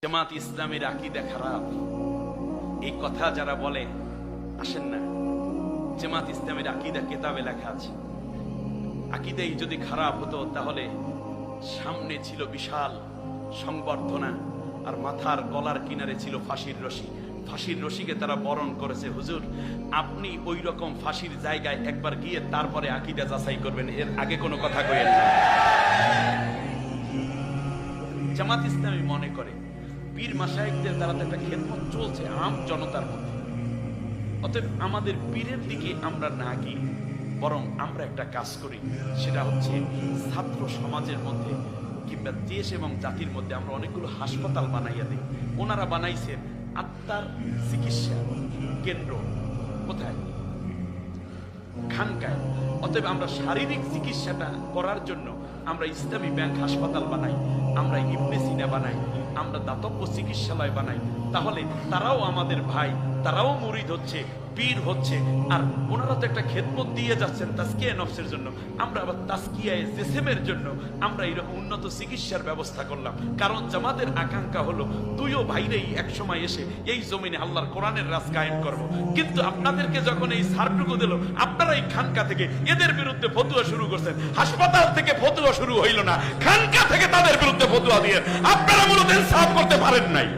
জামাত ইসলামের আকীদা খারাপ, এই কথা যারা বলে আসেন না। জামাত ইসলামের আকীদা কিতাবে লেখা আছে। আকীদাই যদি খারাপ হতো তাহলে সামনে ছিল বিশাল সংবর্ধনা আর মাথার গলার কিনারে ছিল ফাঁসির রশি। ফাঁসির রশিকে তারা বরণ করেছে। হুজুর, আপনি ওই রকম ফাঁসির জায়গায় একবার গিয়ে তারপরে আকীদা যাচাই করবেন, এর আগে কোনো কথা কইেন না। জামাত ইসলামী মনে করে পীর মাশায়েখদের দ্বারা তো একটা খেদমত চলছে আম জনতার মধ্যে, অতএব আমাদের পীরের দিকে আমরা না গিয়ে বরং আমরা একটা কাজ করি, সেটা হচ্ছে ছাত্র সমাজের মধ্যে কিংবা দেশ এবং জাতির মধ্যে আমরা অনেকগুলো হাসপাতাল বানাইয়া দিই। ওনারা বানাইছেন আত্মার চিকিৎসা কেন্দ্র। কোথায়? খানকায়। অতএব আমরা শারীরিক চিকিৎসাটা করার জন্য আমরা ইসলামী ব্যাংক হাসপাতাল বানাই, আমরা ইবনে সিনা বানাই, আমরা দাতব্য চিকিৎসালয় বানাই। তাহলে তারাও আমাদের ভাই, তারাও মুরিদ হচ্ছে, পীর হচ্ছে, আর ওনারা তো একটা খেদমত দিয়ে যাচ্ছেন তাজকিয়া নফসের জন্য। আমরা আবার তাজকিয়া জিসমের জন্য আমরা এরকম উন্নত চিকিৎসার ব্যবস্থা করলাম। কারণ জামাতের আকাঙ্ক্ষা হলো দুইও ভাইরেই একসময় এসে এই জমিনে আল্লাহর কোরআনের রাজ কায়েম করব। কিন্তু আপনাদেরকে যখন এই সারটুকু দিল, আপনারা এই খানকা থেকে এদের বিরুদ্ধে ফতুয়া শুরু করছেন। হাসপাতাল থেকে ফতুয়া শুরু হইল না, খানকা থেকে তাদের বিরুদ্ধে ফতুয়া দিয়ে আপনারা মূলত ইনসাফ করতে পারেন নাই।